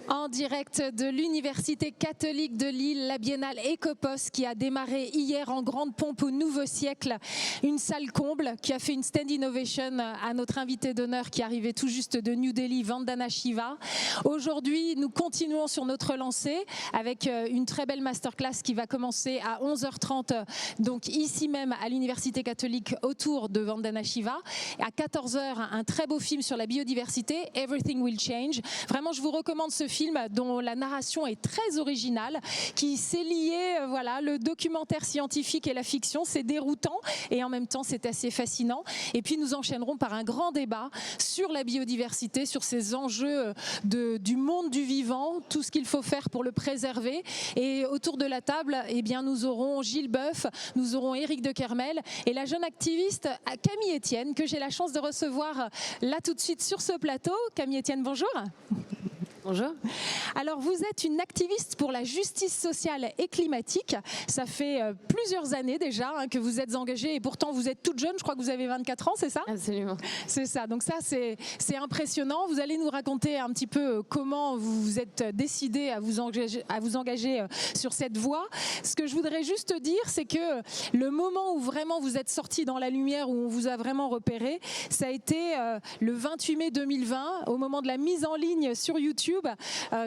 En direct de l'Université catholique de Lille, la Biennale Ecopos qui a démarré hier en grande pompe au nouveau siècle. Une salle comble qui a fait une standing ovation à notre invité d'honneur qui arrivait tout juste de New Delhi, Vandana Shiva. Aujourd'hui, nous continuons sur notre lancée avec une très belle masterclass qui va commencer à 11h30, donc ici même à l'Université catholique autour de Vandana Shiva. À 14h, un très beau film sur la biodiversité, Everything Will Change. Vraiment, je vous recommande ce film dont la narration est très originale, qui s'est lié, voilà, le documentaire scientifique et la fiction. C'est déroutant et en même temps c'est assez fascinant. Et puis nous enchaînerons par un grand débat sur la biodiversité, sur ces enjeux du monde du vivant, tout ce qu'il faut faire pour le préserver. Et autour de la table, eh bien, nous aurons Gilles Boeuf, nous aurons Éric de Kermel et la jeune activiste Camille Etienne, que j'ai la chance de recevoir là tout de suite sur ce plateau. Camille Etienne, bonjour. Bonjour. Alors vous êtes une activiste pour la justice sociale et climatique. Ça fait plusieurs années déjà que vous êtes engagée et pourtant vous êtes toute jeune, je crois que vous avez 24 ans, c'est ça? Absolument. C'est ça, donc ça c'est impressionnant. Vous allez nous raconter un petit peu comment vous vous êtes décidée à vous engager sur cette voie. Ce que je voudrais juste dire, c'est que le moment où vraiment vous êtes sortie dans la lumière, où on vous a vraiment repéré, ça a été le 28 mai 2020, au moment de la mise en ligne sur YouTube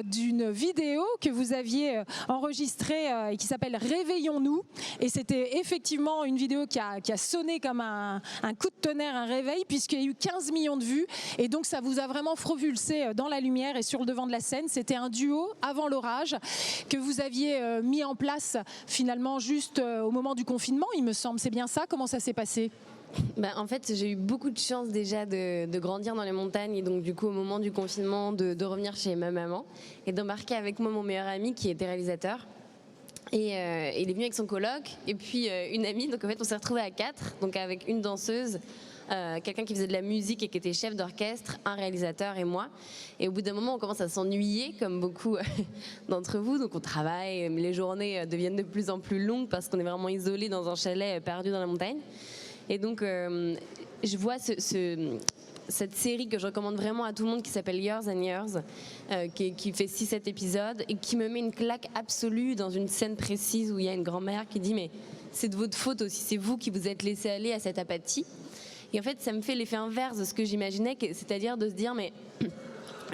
d'une vidéo que vous aviez enregistrée et qui s'appelle Réveillons-nous. Et c'était effectivement une vidéo qui a sonné comme un coup de tonnerre, un réveil, puisqu'il y a eu 15 millions de vues. Et donc ça vous a vraiment propulsé dans la lumière et sur le devant de la scène. C'était un duo avant l'orage que vous aviez mis en place finalement juste au moment du confinement, il me semble. C'est bien ça? Comment ça s'est passé? En fait, j'ai eu beaucoup de chance déjà de grandir dans les montagnes et donc du coup au moment du confinement de revenir chez ma maman et d'embarquer avec moi mon meilleur ami qui était réalisateur. Et il est venu avec son coloc et puis une amie, donc en fait on s'est retrouvés à 4, donc avec une danseuse, quelqu'un qui faisait de la musique et qui était chef d'orchestre, un réalisateur et moi. Et au bout d'un moment on commence à s'ennuyer comme beaucoup d'entre vous, donc on travaille, mais les journées deviennent de plus en plus longues parce qu'on est vraiment isolé dans un chalet perdu dans la montagne. Et donc, je vois cette série que je recommande vraiment à tout le monde qui s'appelle Years and Years, qui fait 6-7 épisodes et qui me met une claque absolue dans une scène précise où il y a une grand-mère qui dit « mais c'est de votre faute aussi, c'est vous qui vous êtes laissé aller à cette apathie ». Et en fait, ça me fait l'effet inverse de ce que j'imaginais, c'est-à-dire de se dire « mais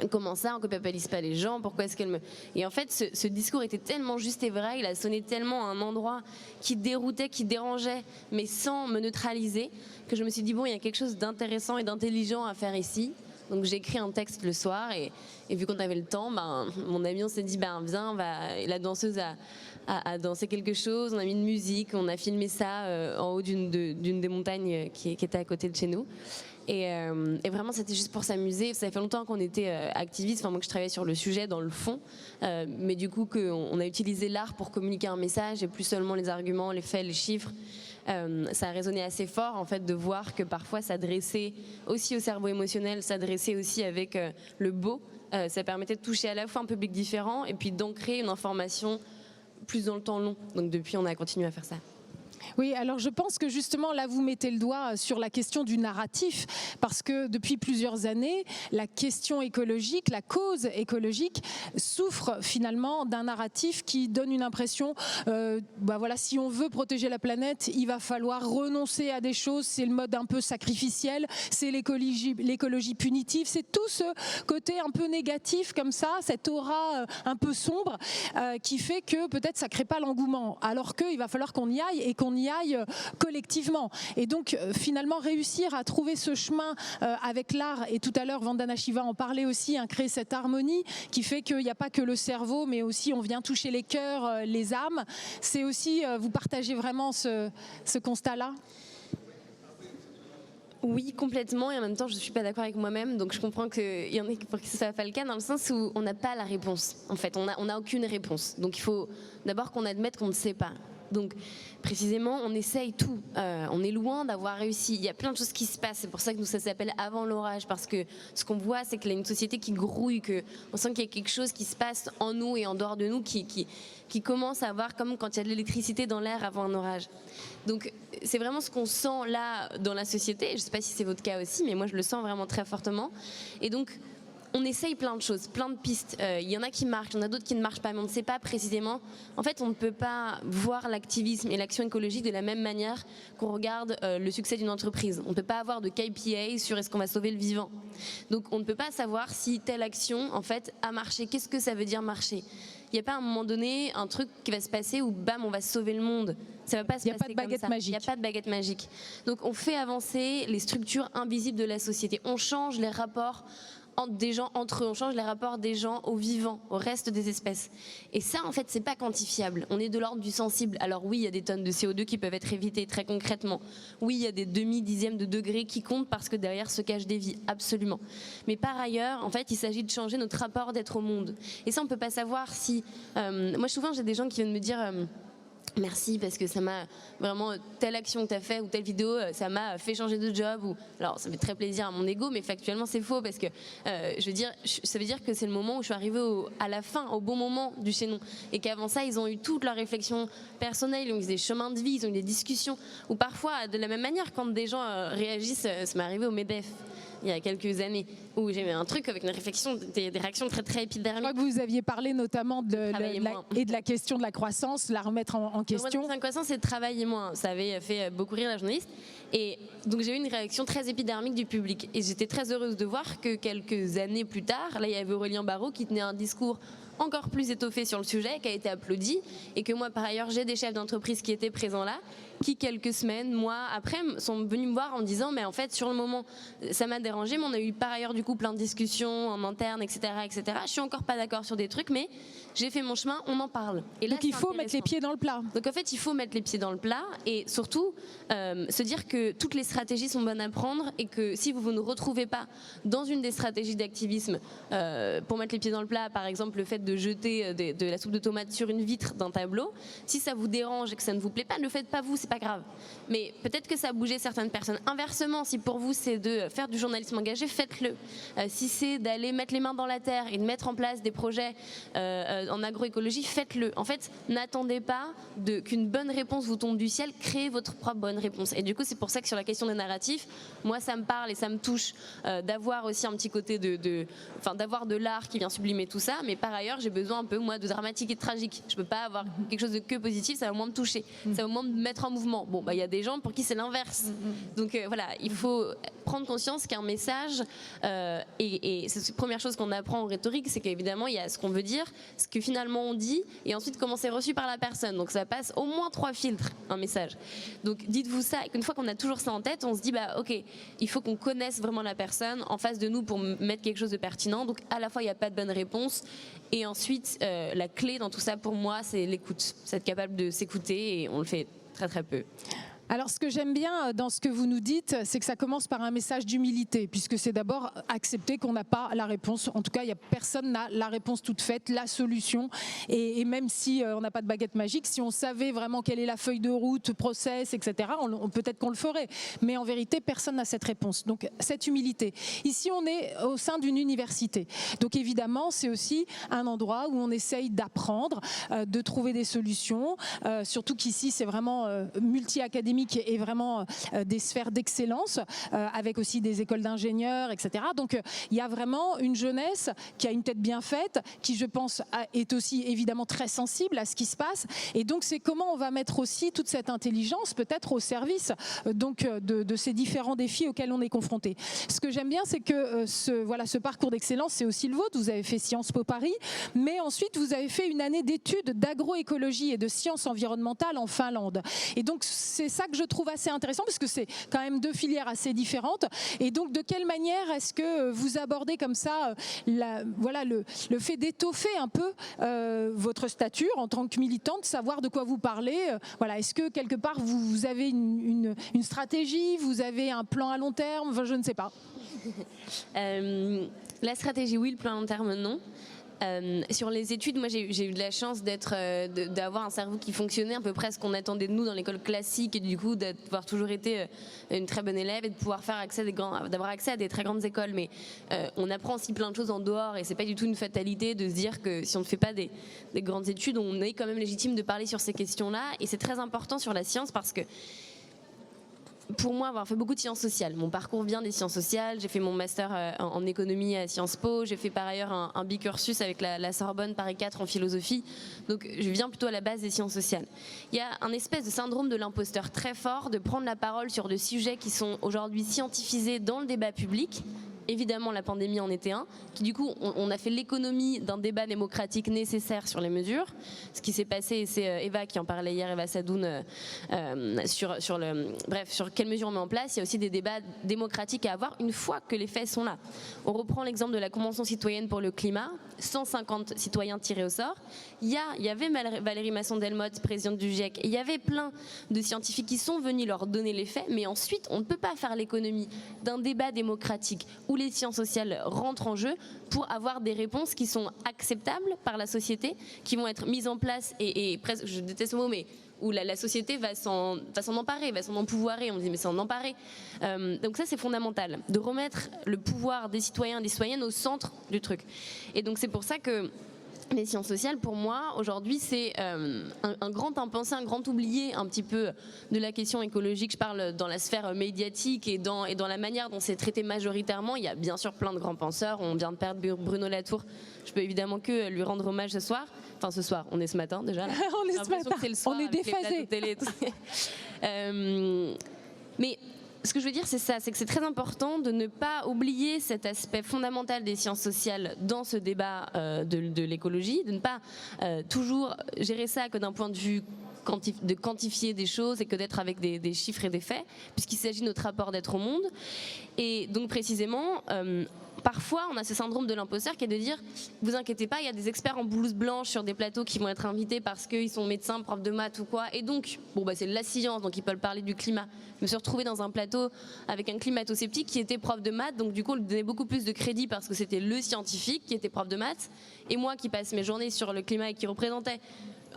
comment ça, on ne culpabilise pas les gens, pourquoi est-ce qu'elle me... » Et en fait, ce discours était tellement juste et vrai, il a sonné tellement à un endroit qui déroutait, qui dérangeait, mais sans me neutraliser, que je me suis dit, bon, il y a quelque chose d'intéressant et d'intelligent à faire ici. Donc j'ai écrit un texte le soir et vu qu'on avait le temps, mon ami, on s'est dit, viens, la danseuse a dansé quelque chose, on a mis une musique, on a filmé ça en haut d'une des montagnes qui était à côté de chez nous. Et vraiment c'était juste pour s'amuser. Ça fait longtemps qu'on était activistes, enfin moi que je travaillais sur le sujet dans le fond, mais du coup qu'on a utilisé l'art pour communiquer un message et plus seulement les arguments, les faits, les chiffres. Ça a résonné assez fort en fait de voir que parfois s'adresser aussi au cerveau émotionnel, s'adresser aussi avec le beau, ça permettait de toucher à la fois un public différent et puis d'ancrer une information plus dans le temps long. Donc depuis on a continué à faire ça. Oui, alors je pense que justement là vous mettez le doigt sur la question du narratif, parce que depuis plusieurs années, la question écologique, la cause écologique souffre finalement d'un narratif qui donne une impression, voilà, si on veut protéger la planète, il va falloir renoncer à des choses, c'est le mode un peu sacrificiel, c'est l'écologie punitive, c'est tout ce côté un peu négatif comme ça, cette aura un peu sombre qui fait que peut-être ça ne crée pas l'engouement, alors qu'il va falloir qu'on y aille et qu'on y aille collectivement. Et donc finalement réussir à trouver ce chemin avec l'art, et tout à l'heure Vandana Shiva en parlait aussi, créer cette harmonie qui fait qu'il n'y a pas que le cerveau mais aussi on vient toucher les cœurs, les âmes. C'est aussi, vous partagez vraiment ce constat-là? Oui, complètement, et en même temps je ne suis pas d'accord avec moi-même, donc je comprends qu'il y en a pour qui ce soit pas le cas, dans le sens où on n'a pas la réponse. En fait, on n'a aucune réponse. Donc il faut d'abord qu'on admette qu'on ne sait pas. Donc précisément, on essaye tout. On est loin d'avoir réussi. Il y a plein de choses qui se passent. C'est pour ça que nous, ça s'appelle avant l'orage, parce que ce qu'on voit, c'est qu'il y a une société qui grouille, qu'on sent qu'il y a quelque chose qui se passe en nous et en dehors de nous qui commence à avoir comme quand il y a de l'électricité dans l'air avant un orage. Donc c'est vraiment ce qu'on sent là dans la société. Je ne sais pas si c'est votre cas aussi, mais moi je le sens vraiment très fortement. Et donc on essaye plein de choses, plein de pistes. Il y en a qui marchent, il y en a d'autres qui ne marchent pas, mais on ne sait pas précisément. En fait, on ne peut pas voir l'activisme et l'action écologique de la même manière qu'on regarde le succès d'une entreprise. On ne peut pas avoir de KPI sur est-ce qu'on va sauver le vivant. Donc, on ne peut pas savoir si telle action, en fait, a marché. Qu'est-ce que ça veut dire marcher ? Il n'y a pas à un moment donné un truc qui va se passer où bam, on va sauver le monde. Ça va pas se passer comme ça. Il n'y a pas de baguette magique. Il n'y a pas de baguette magique. Donc, on fait avancer les structures invisibles de la société. On change les rapports des gens entre eux, on change les rapports des gens aux vivants, au reste des espèces. Et ça, en fait, c'est pas quantifiable. On est de l'ordre du sensible. Alors oui, il y a des tonnes de CO2 qui peuvent être évitées très concrètement. Oui, il y a des demi-dixièmes de degrés qui comptent parce que derrière se cachent des vies, absolument. Mais par ailleurs, en fait, il s'agit de changer notre rapport d'être au monde. Et ça, on peut pas savoir si... moi, souvent, j'ai des gens qui viennent me dire... merci parce que ça m'a vraiment, telle action que tu as fait ou telle vidéo, ça m'a fait changer de job. Ou... Alors ça fait très plaisir à mon ego, mais factuellement c'est faux parce que je veux dire, ça veut dire que c'est le moment où je suis arrivée à la fin, au bon moment du chaînon. Et qu'avant ça, ils ont eu toute leur réflexion personnelle, ils ont eu des chemins de vie, ils ont eu des discussions. Ou parfois, de la même manière, quand des gens réagissent, ça m'est arrivé au MEDEF il y a quelques années, où j'ai eu un truc avec une réflexion, des réactions très très épidermiques. Je crois que vous aviez parlé notamment de la question de la croissance, la remettre en question. La croissance, c'est de travailler moins. Ça avait fait beaucoup rire la journaliste. Et donc j'ai eu une réaction très épidermique du public. Et j'étais très heureuse de voir que quelques années plus tard, là il y avait Aurélien Barraud qui tenait un discours encore plus étoffé sur le sujet, qui a été applaudi, et que moi par ailleurs j'ai des chefs d'entreprise qui étaient présents là, qui quelques semaines, mois après sont venus me voir en me disant mais en fait sur le moment ça m'a dérangé, mais on a eu par ailleurs du coup plein de discussions en interne, etc., etc. Je suis encore pas d'accord sur des trucs, mais j'ai fait mon chemin, on en parle. Et là, donc il faut mettre les pieds dans le plat. Donc en fait il faut mettre les pieds dans le plat et surtout se dire que toutes les stratégies sont bonnes à prendre et que si vous ne retrouvez pas dans une des stratégies d'activisme pour mettre les pieds dans le plat, par exemple le fait de jeter de la soupe de tomate sur une vitre d'un tableau, si ça vous dérange et que ça ne vous plaît pas, ne le faites pas vous, c'est pas grave. Mais peut-être que ça a bougé certaines personnes. Inversement, si pour vous c'est de faire du journalisme engagé, faites-le. Si c'est d'aller mettre les mains dans la terre et de mettre en place des projets en agroécologie, faites-le. En fait, n'attendez pas qu'une bonne réponse vous tombe du ciel, créez votre propre bonne réponse. Et du coup, c'est pour ça que sur la question des narratifs, moi ça me parle et ça me touche d'avoir aussi un petit côté d'avoir de l'art qui vient sublimer tout ça, mais par ailleurs j'ai besoin un peu moi de dramatique et de tragique. Je peux pas avoir quelque chose de que positif, ça va au moins me toucher, ça va au moins me mettre en mouvement. Bon bah il y a des gens pour qui c'est l'inverse. Donc voilà, il faut prendre conscience qu'un message et c'est la première chose qu'on apprend en rhétorique, c'est qu'évidemment il y a ce qu'on veut dire, ce que finalement on dit et ensuite comment c'est reçu par la personne. Donc ça passe au moins 3 filtres un message. Donc dites-vous ça et qu'une fois qu'on a toujours ça en tête, on se dit bah ok, il faut qu'on connaisse vraiment la personne en face de nous pour mettre quelque chose de pertinent. Donc à la fois il n'y a pas de bonne réponse et ensuite la clé dans tout ça pour moi c'est l'écoute, c'est être capable de s'écouter et on le fait très très peu. Alors ce que j'aime bien dans ce que vous nous dites, c'est que ça commence par un message d'humilité, puisque c'est d'abord accepter qu'on n'a pas la réponse. En tout cas, personne n'a la réponse toute faite, la solution. Et même si on n'a pas de baguette magique, si on savait vraiment quelle est la feuille de route, process, etc., peut-être qu'on le ferait. Mais en vérité, personne n'a cette réponse. Donc cette humilité. Ici, on est au sein d'une université. Donc évidemment, c'est aussi un endroit où on essaye d'apprendre, de trouver des solutions. Surtout qu'ici, c'est vraiment multi-académique et vraiment des sphères d'excellence, avec aussi des écoles d'ingénieurs, etc. Donc il y a vraiment une jeunesse qui a une tête bien faite, qui je pense est aussi évidemment très sensible à ce qui se passe. Et donc c'est comment on va mettre aussi toute cette intelligence peut-être au service donc de ces différents défis auxquels on est confronté. Ce que j'aime bien, c'est que ce parcours d'excellence, c'est aussi le vôtre. Vous avez fait Sciences Po Paris, mais ensuite vous avez fait une année d'études d'agroécologie et de sciences environnementales en Finlande. Et donc c'est ça que je trouve assez intéressant, parce que c'est quand même 2 filières assez différentes. Et donc de quelle manière est-ce que vous abordez comme ça le fait d'étoffer un peu votre stature en tant que militante, savoir de quoi vous parlez. Est-ce que quelque part vous avez une stratégie, vous avez un plan à long terme, enfin, je ne sais pas. La stratégie oui, le plan à long terme non. Sur les études, moi j'ai eu de la chance d'avoir un cerveau qui fonctionnait à peu près ce qu'on attendait de nous dans l'école classique, et du coup d'avoir toujours été une très bonne élève et de pouvoir d'avoir accès à des très grandes écoles. Mais on apprend aussi plein de choses en dehors, et c'est pas du tout une fatalité de se dire que si on ne fait pas des grandes études, on est quand même légitime de parler sur ces questions-là. Et c'est très important sur la science, parce que pour moi, avoir fait beaucoup de sciences sociales, mon parcours vient des sciences sociales, j'ai fait mon master en économie à Sciences Po, j'ai fait par ailleurs un bicursus avec la Sorbonne Paris 4 en philosophie, donc je viens plutôt à la base des sciences sociales. Il y a un espèce de syndrome de l'imposteur très fort de prendre la parole sur des sujets qui sont aujourd'hui scientifisés dans le débat public. Évidemment, la pandémie en était un, qui du coup, on a fait l'économie d'un débat démocratique nécessaire sur les mesures. Ce qui s'est passé, c'est Eva qui en parlait hier, Eva Sadoun, sur quelles mesures on met en place. Il y a aussi des débats démocratiques à avoir une fois que les faits sont là. On reprend l'exemple de la Convention citoyenne pour le climat, 150 citoyens tirés au sort. Il y avait Valérie Masson-Delmotte, présidente du GIEC, et il y avait plein de scientifiques qui sont venus leur donner les faits, mais ensuite, on ne peut pas faire l'économie d'un débat démocratique où les sciences sociales rentrent en jeu pour avoir des réponses qui sont acceptables par la société, qui vont être mises en place et presque, je déteste ce mot, mais où la société va s'en emparer, va s'en empouvoirer. On me dit mais s'en emparer. Donc ça c'est fondamental, de remettre le pouvoir des citoyens et des citoyennes au centre du truc. Et donc c'est pour ça que les sciences sociales, pour moi, aujourd'hui, c'est un grand impensé, un grand oublié un petit peu de la question écologique. Je parle dans la sphère médiatique et dans la manière dont c'est traité majoritairement. Il y a bien sûr plein de grands penseurs. On vient de perdre Bruno Latour. Je peux évidemment que lui rendre hommage ce soir. Enfin, ce soir, on est ce matin déjà. Là. On est ce matin, on est déphasé. Mais ce que je veux dire, c'est ça, c'est que c'est très important de ne pas oublier cet aspect fondamental des sciences sociales dans ce débat de l'écologie, de ne pas toujours gérer ça que d'un point de vue de quantifier des choses et que d'être avec des chiffres et des faits, puisqu'il s'agit de notre rapport d'être au monde. Et donc précisément, parfois on a ce syndrome de l'imposteur qui est de dire vous inquiétez pas, il y a des experts en blouse blanche sur des plateaux qui vont être invités parce qu'ils sont médecins, profs de maths ou quoi, et donc bon bah c'est de la science, donc ils peuvent parler du climat. Je me suis retrouvée dans un plateau avec un climato-sceptique qui était prof de maths, donc du coup on lui donnait beaucoup plus de crédit parce que c'était le scientifique qui était prof de maths, et moi qui passe mes journées sur le climat et qui représentait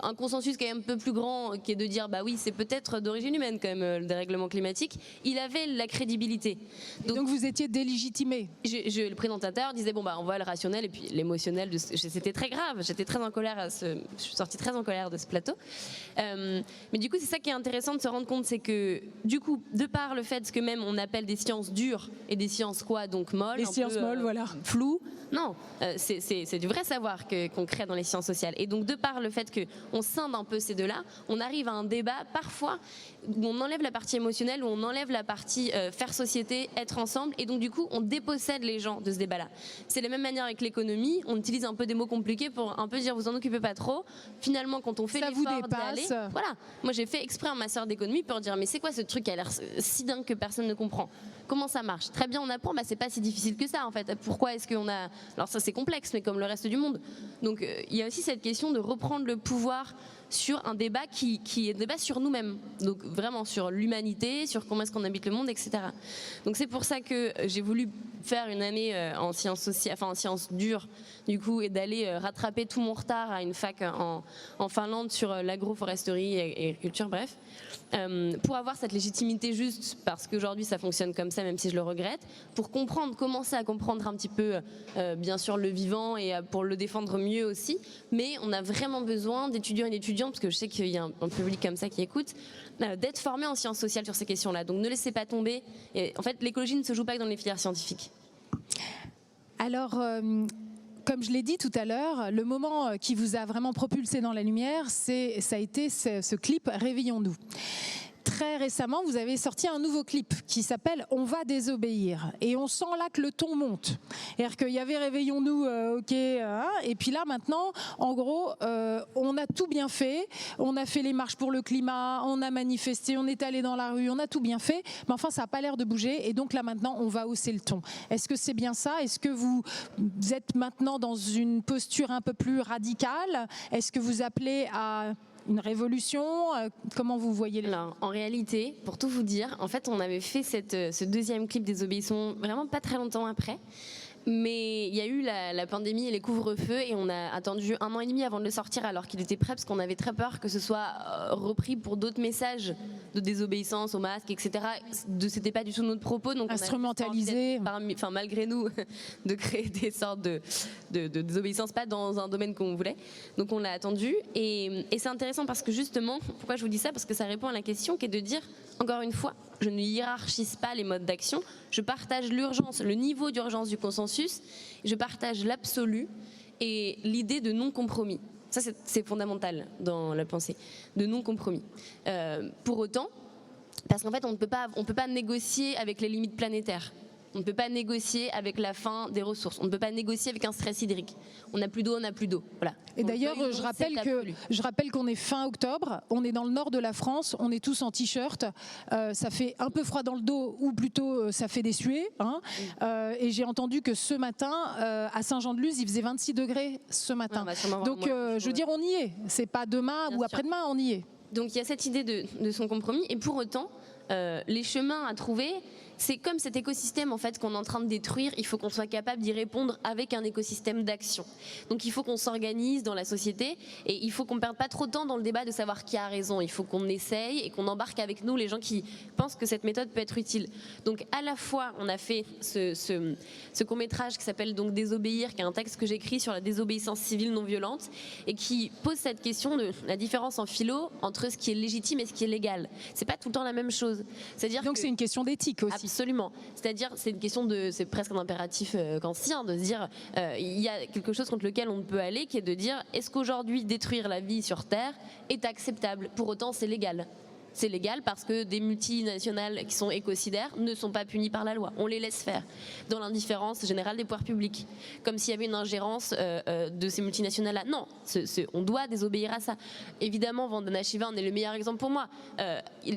un consensus quand même un peu plus grand qui est de dire bah oui c'est peut-être d'origine humaine quand même le dérèglement climatique, il avait la crédibilité. Donc vous étiez délégitimé. Le présentateur disait bon bah on voit le rationnel et puis l'émotionnel, c'était très grave, j'étais très en colère, je suis sortie très en colère de ce plateau. Mais du coup c'est ça qui est intéressant de se rendre compte, c'est que du coup de par le fait que même on appelle des sciences dures et des sciences quoi donc molles, les sciences molles voilà, floues, non, c'est du vrai savoir qu'on crée dans les sciences sociales, et donc de par le fait que on scinde un peu ces deux-là, on arrive à un débat parfois où on enlève la partie émotionnelle, où on enlève la partie faire société, être ensemble, et donc du coup on dépossède les gens de ce débat-là. C'est la même manière avec l'économie, on utilise un peu des mots compliqués pour un peu dire vous en occupez pas trop. Finalement quand on fait l'effort d'aller, voilà, moi j'ai fait exprès un master d'économie pour dire mais c'est quoi ce truc qui a l'air si dingue que personne ne comprend. Comment ça marche? Très bien on apprend, bah c'est pas si difficile que ça en fait. Pourquoi est-ce qu'on a... Alors ça c'est complexe mais comme le reste du monde. Donc il y a aussi cette question de reprendre le pouvoir sur un débat qui est un débat sur nous-mêmes, donc vraiment sur l'humanité, sur comment est-ce qu'on habite le monde, etc. Donc c'est pour ça que j'ai voulu faire une année en sciences sociales, enfin en sciences dures du coup, et d'aller rattraper tout mon retard à une fac en Finlande sur l'agroforesterie et l'agriculture, bref, pour avoir cette légitimité juste parce qu'aujourd'hui ça fonctionne comme ça, même si je le regrette, pour commencer à comprendre un petit peu bien sûr le vivant et pour le défendre mieux aussi, mais on a vraiment besoin d'étudiants et d'étudiantes, parce que je sais qu'il y a un public comme ça qui écoute, d'être formés en sciences sociales sur ces questions-là. Donc ne laissez pas tomber. Et en fait, l'écologie ne se joue pas que dans les filières scientifiques. Alors, comme je l'ai dit tout à l'heure, le moment qui vous a vraiment propulsé dans la lumière, ça a été ce clip « Réveillons-nous ». Très récemment, vous avez sorti un nouveau clip qui s'appelle « On va désobéir ». Et on sent là que le ton monte. C'est-à-dire qu'il y avait « Réveillons-nous », ok, et puis là maintenant, en gros, on a tout bien fait. On a fait les marches pour le climat, on a manifesté, on est allé dans la rue, on a tout bien fait. Mais enfin, ça n'a pas l'air de bouger. Et donc là maintenant, on va hausser le ton. Est-ce que c'est bien ça? Est-ce que vous êtes maintenant dans une posture un peu plus radicale? Est-ce que vous appelez à une révolution? Comment vous voyez les... Alors, en réalité, pour tout vous dire, en fait, on avait fait ce deuxième clip Désobéissons vraiment pas très longtemps après. Mais il y a eu la pandémie et les couvre-feux et on a attendu 1 an et demi avant de le sortir alors qu'il était prêt, parce qu'on avait très peur que ce soit repris pour d'autres messages de désobéissance au masque, etc. C'était pas du tout notre propos. Donc instrumentalisé. Enfin, malgré nous, de créer des sortes de désobéissance, pas dans un domaine qu'on voulait. Donc on l'a attendu et c'est intéressant parce que justement, pourquoi je vous dis ça? Parce que ça répond à la question qui est de dire encore une fois, je ne hiérarchise pas les modes d'action, je partage l'urgence, le niveau d'urgence du consensus, je partage l'absolu et l'idée de non-compromis. Ça, c'est fondamental dans la pensée, de non-compromis. Pour autant, parce qu'en fait, on ne peut pas négocier avec les limites planétaires. On ne peut pas négocier avec la fin des ressources. On ne peut pas négocier avec un stress hydrique. On n'a plus d'eau, on n'a plus d'eau. Voilà. Et d'ailleurs, je rappelle qu'on est fin octobre, on est dans le nord de la France, on est tous en t-shirt. Ça fait un peu froid dans le dos, ou plutôt ça fait des suées. Hein. Et j'ai entendu que ce matin, à Saint-Jean-de-Luz, il faisait 26 degrés ce matin. Ouais, donc, je veux dire, on y est. C'est pas demain ou après-demain, on y est. Donc, il y a cette idée de son compromis. Et pour autant, les chemins à trouver, c'est comme cet écosystème en fait qu'on est en train de détruire, il faut qu'on soit capable d'y répondre avec un écosystème d'action. Donc il faut qu'on s'organise dans la société et il faut qu'on ne perde pas trop de temps dans le débat de savoir qui a raison. Il faut qu'on essaye et qu'on embarque avec nous les gens qui pensent que cette méthode peut être utile. Donc à la fois on a fait ce court-métrage qui s'appelle donc Désobéir, qui est un texte que j'écris sur la désobéissance civile non violente et qui pose cette question de la différence en philo entre ce qui est légitime et ce qui est légal. C'est pas tout le temps la même chose. C'est-à-dire donc c'est une question d'éthique aussi. Absolument. C'est-à-dire, c'est une question c'est presque un impératif kantien de se dire, il y a quelque chose contre lequel on ne peut aller, qui est de dire, est-ce qu'aujourd'hui détruire la vie sur Terre est acceptable? Pour autant, c'est légal. C'est légal parce que des multinationales qui sont écocidaires ne sont pas punies par la loi. On les laisse faire dans l'indifférence générale des pouvoirs publics. Comme s'il y avait une ingérence de ces multinationales-là. Non, on doit désobéir à ça. Évidemment, Vandana Shiva en est le meilleur exemple pour moi.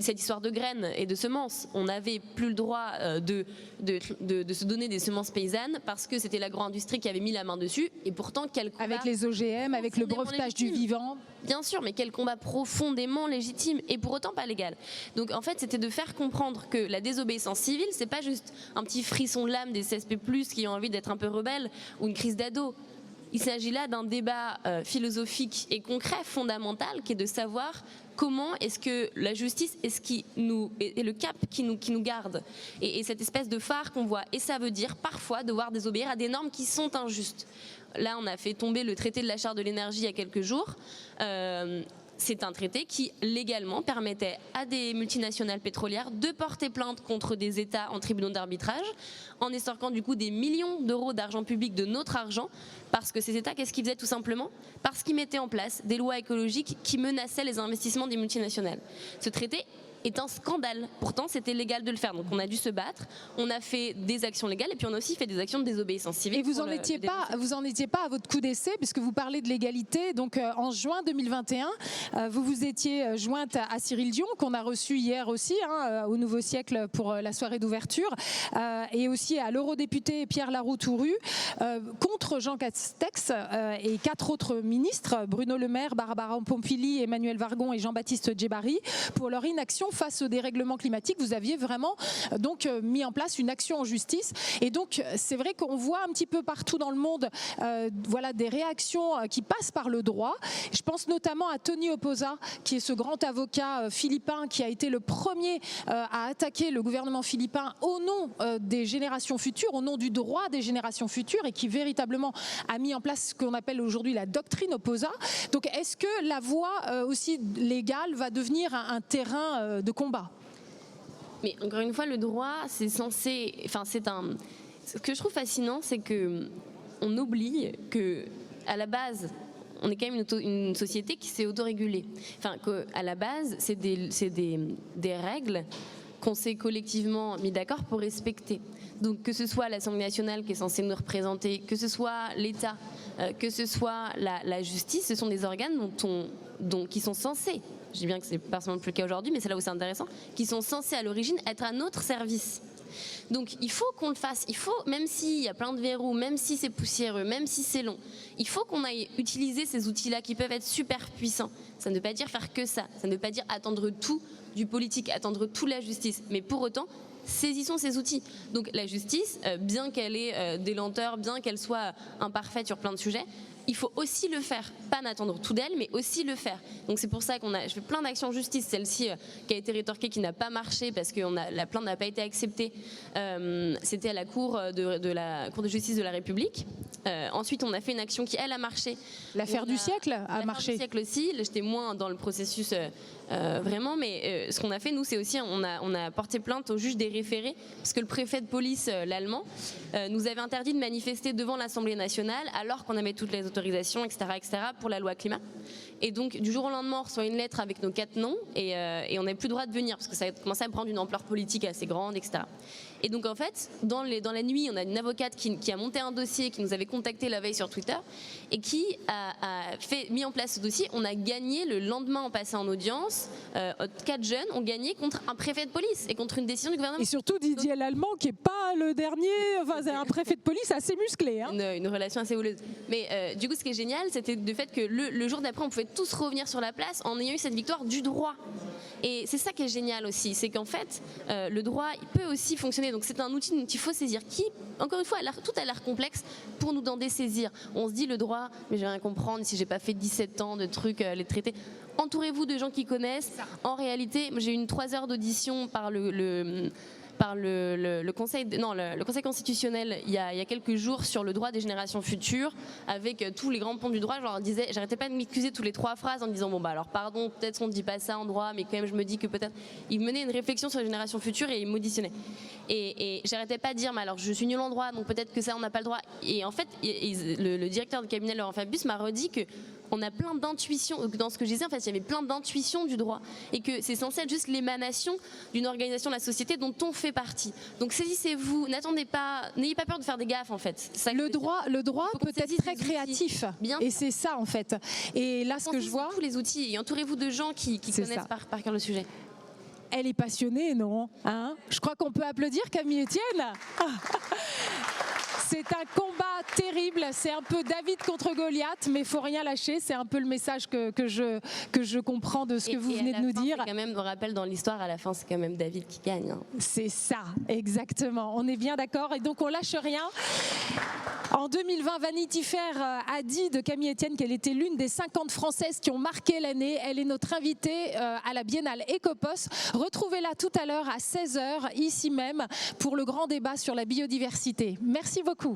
Cette histoire de graines et de semences, on n'avait plus le droit de se donner des semences paysannes parce que c'était l'agro-industrie qui avait mis la main dessus. Et pourtant, quel combat avec les OGM, avec le brevetage du vivant. Bien sûr, mais quel combat profondément légitime et pour autant pas légal. Donc en fait, c'était de faire comprendre que la désobéissance civile, c'est pas juste un petit frisson de l'âme des CSP+, qui ont envie d'être un peu rebelles ou une crise d'ado. Il s'agit là d'un débat philosophique et concret, fondamental, qui est de savoir comment est-ce que la justice est le cap qui nous garde et cette espèce de phare qu'on voit. Et ça veut dire parfois devoir désobéir à des normes qui sont injustes. Là, on a fait tomber le traité de la charte de l'énergie il y a quelques jours. C'est un traité qui, légalement, permettait à des multinationales pétrolières de porter plainte contre des États en tribunaux d'arbitrage, en estorquant du coup des millions d'euros d'argent public, de notre argent, parce que ces États, qu'est-ce qu'ils faisaient tout simplement? Parce qu'ils mettaient en place des lois écologiques qui menaçaient les investissements des multinationales. Ce traité est un scandale. Pourtant, c'était légal de le faire. Donc, on a dû se battre. On a fait des actions légales et puis on a aussi fait des actions de désobéissance civile. Et vous en étiez pas à votre coup d'essai, puisque vous parlez de l'égalité. Donc, en juin 2021, vous vous étiez jointe à Cyril Dion, qu'on a reçu hier aussi, au Nouveau Siècle pour la soirée d'ouverture, et aussi à l'eurodéputé Pierre Laroutouru, contre Jean Castex et 4 autres ministres, Bruno Le Maire, Barbara Pompili, Emmanuel Vargon et Jean-Baptiste Djebbari, pour leur inaction face au dérèglement climatique. Vous aviez vraiment donc mis en place une action en justice. Et donc, c'est vrai qu'on voit un petit peu partout dans le monde voilà, des réactions qui passent par le droit. Je pense notamment à Tony Oposa, qui est ce grand avocat philippin qui a été le premier à attaquer le gouvernement philippin au nom des générations futures, au nom du droit des générations futures, et qui véritablement a mis en place ce qu'on appelle aujourd'hui la doctrine Oposa. Donc, est-ce que la voie aussi légale va devenir un terrain de combat? Mais encore une fois, le droit, c'est censé... Enfin, ce que je trouve fascinant, c'est qu'on oublie qu'à la base, on est quand même une société qui s'est autorégulée. Enfin, qu'à la base, c'est des règles qu'on s'est collectivement mis d'accord pour respecter. Donc que ce soit l'Assemblée nationale qui est censée nous représenter, que ce soit l'État, que ce soit la justice, ce sont des organes qui sont censés, je dis bien que c'est pas forcément plus le cas aujourd'hui, mais c'est là où c'est intéressant, qui sont censés à l'origine être à notre service. Donc il faut qu'on le fasse, même s'il y a plein de verrous, même si c'est poussiéreux, même si c'est long, il faut qu'on aille utiliser ces outils-là qui peuvent être super puissants. Ça ne veut pas dire faire que ça ne veut pas dire attendre tout du politique, attendre tout de la justice, mais pour autant, saisissons ces outils. Donc la justice, bien qu'elle ait des lenteurs, bien qu'elle soit imparfaite sur plein de sujets, il faut aussi le faire, pas n'attendre tout d'elle, mais aussi le faire. Donc c'est pour ça je fais plein d'actions en justice, celle-ci qui a été rétorquée, qui n'a pas marché parce que la plainte n'a pas été acceptée. C'était à la cour la Cour de justice de la République. Ensuite, on a fait une action qui, elle, a marché. L'affaire du siècle a marché. L'affaire du siècle aussi, j'étais moins dans le processus vraiment, mais ce qu'on a fait, nous, c'est aussi, on a porté plainte au juge des référés, parce que le préfet de police, l'allemand, nous avait interdit de manifester devant l'Assemblée nationale, alors qu'on avait toutes les autorisations, etc., pour la loi climat. Et donc, du jour au lendemain, on reçoit une lettre avec nos 4 noms, et on n'avait plus le droit de venir, parce que ça a commencé à prendre une ampleur politique assez grande, etc. Et donc en fait, dans la nuit, on a une avocate qui a monté un dossier, qui nous avait contacté la veille sur Twitter et qui a mis en place ce dossier. On a gagné le lendemain, on passait en audience. 4 jeunes ont gagné contre un préfet de police et contre une décision du gouvernement. Et surtout Didier Lallemand, qui n'est pas le dernier, enfin, c'est un préfet de police assez musclé. Hein. Une relation assez houleuse. Mais du coup, ce qui est génial, c'était le fait que le jour d'après, on pouvait tous revenir sur la place en ayant eu cette victoire du droit. Et c'est ça qui est génial aussi, c'est qu'en fait, le droit il peut aussi fonctionner. Donc c'est un outil dont il faut saisir, qui, encore une fois, tout a l'air complexe pour nous d'en dessaisir. On se dit le droit, mais je vais rien comprendre si j'ai pas fait 17 ans de trucs, les traités. Entourez-vous de gens qui connaissent. En réalité, j'ai eu 3 heures d'audition par le Conseil constitutionnel il y a quelques jours sur le droit des générations futures, avec tous les grands ponts du droit. Je leur disais, j'arrêtais pas de m'excuser tous les 3 phrases en disant bon bah alors pardon, peut-être qu'on ne dit pas ça en droit, mais quand même je me dis que peut-être. Ils menaient une réflexion sur les générations futures et ils m'auditionnaient. Et j'arrêtais pas de dire mais alors je suis nul en droit, donc peut-être que ça on n'a pas le droit. Et en fait, le directeur de cabinet Laurent Fabius m'a redit que on a plein d'intuitions, dans ce que je disais en fait il y avait plein d'intuitions du droit et que c'est censé être juste l'émanation d'une organisation de la société dont on fait partie. Donc saisissez-vous, n'attendez pas, n'ayez pas peur de faire des gaffes en fait. Le droit peut être très créatif. Bien. Et c'est ça en fait. Et là ce que je vois, tous les outils et entourez-vous de gens qui connaissent par cœur le sujet. Elle est passionnée, non hein? Je crois qu'on peut applaudir Camille Etienne. C'est un combat terrible, c'est un peu David contre Goliath, mais il ne faut rien lâcher, c'est un peu le message que je comprends de ce que vous venez de nous dire. Quand même, on rappelle dans l'histoire, à la fin, c'est quand même David qui gagne. Hein. C'est ça, exactement, on est bien d'accord, et donc on lâche rien. En 2020, Vanity Fair a dit de Camille Etienne qu'elle était l'une des 50 Françaises qui ont marqué l'année. Elle est notre invitée à la Biennale Ecopos. Retrouvez-la tout à l'heure à 16h, ici même, pour le grand débat sur la biodiversité. Merci beaucoup.